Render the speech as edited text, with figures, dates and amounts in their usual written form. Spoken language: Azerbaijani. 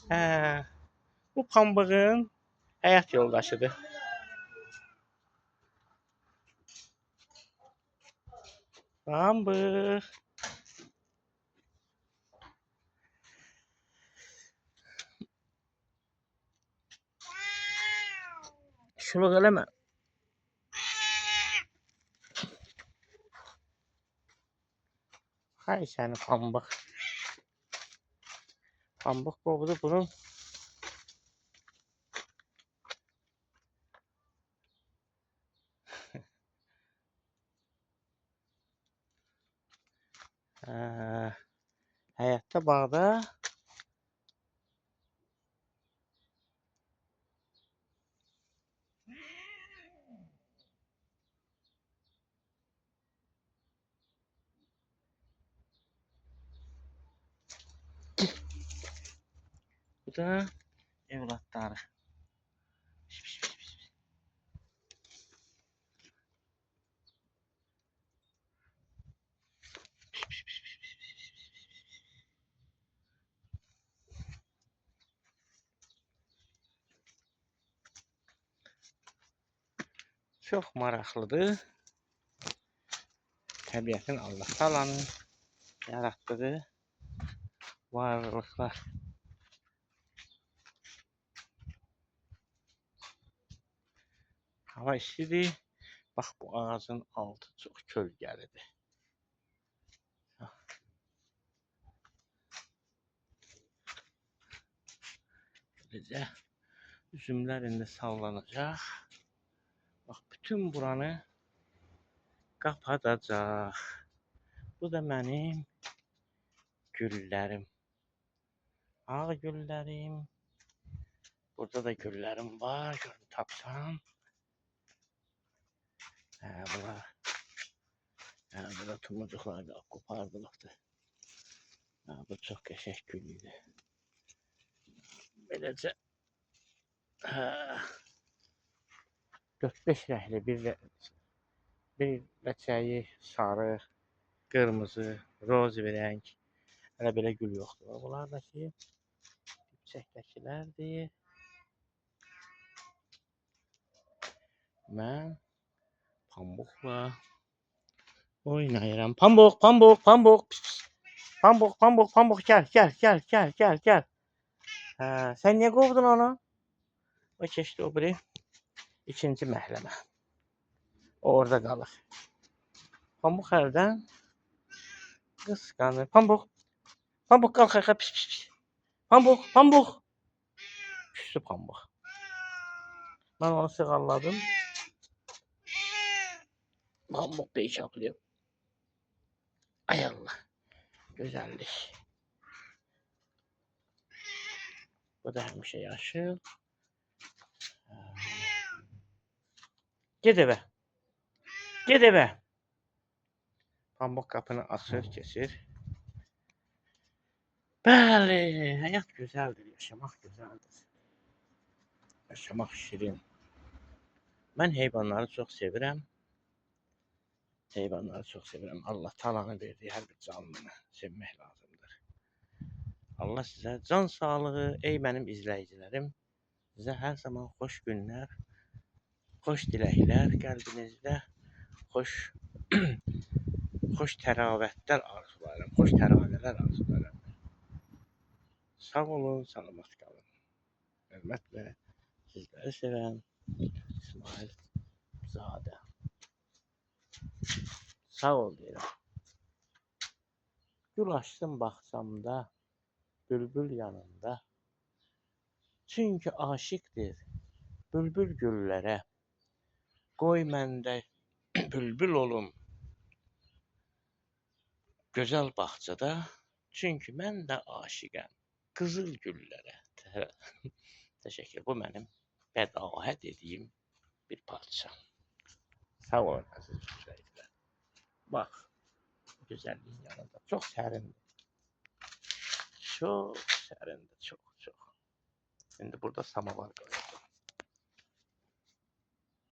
Hə, bu pambığın həyat yoldaşıdır. Pambıq. Şuluq eləmə. Hay səni pambıq. Pambıq qovdu bunun. Həyatda bağda bu da evlatları. Çox maraqlıdır. Təbiətin Allah Taala'nın yaratdığı varlıqlar. Hava istidir. Bax bu ağacın altı çox kölgəlidir. Beləcə üzümlər indi sallanacaq. Bax bütün buranı qapadacaq. Bu da mənim güllərim. Ağ güllərim. Burada da güllərim var. Görün tapsam. Bunlar. Burada tumucuqlar da qopardıqdır. Bu çox qəşəng gül idi. Beləcə 4-5 rəngli bir ləçəyi sarı, qırmızı, rozi bir rəng. Hələ belə gül yoxdur. Bunlar da ki, dipçəkdəkilərdir. Mən pambıqla oynayıram. Pambıq, pambıq, pambıq. Pambıq, pambıq, pambıq. Gəl. Sən niyə qovdun onu? O keçdi o biri. İkinci məhləmə. O orada qalır. Pambıq hərdən qısqanır. Pambıq. Pambıq qalx ayağa. Pis. Pambıq, pambıq. Küstü pambıq. Mən onu sığalladım. Pambıq beş yapılıyor. Ay Allah. Gözəllik. Bu da həmişə yaşıl. Ged evə. Ged evə. Pambıq qapını açır, keçir. Bəli, həyat gözəldir, yaşamaq gözəldir. Yaşamaq şirin. Mən heyvanları çox sevirəm. Allah Taala'nın verdiyi hər bir canlını sevmək lazımdır. Allah sizə can sağlığı, ey mənim izləyicilərim. Sizə hər zaman xoş günlər, xoş diləklər qəlbinizdə, xoş təravətlər arzularım, xoş təravələr arzularım. Sağ olun, salamat qalın. Hörmətlə sizləri sevən İsmail Zadə. Sağ ol deyirəm. Gül açdım bağçamda, bülbül yanında. Çünki aşiqdir bülbül güllərə. Qoy məndə bülbül olum gözəl bağçada. Çünki mən də aşiqəm qızıl güllərə. Təşəkkür. Bu mənim bədahət ediyim bir parça. Sağ olun əziz izləyicilər. Bax, gözəlliyin yanında çox sərindir. Çox sərindir, çox. İndi burada samavar qoyuyorum.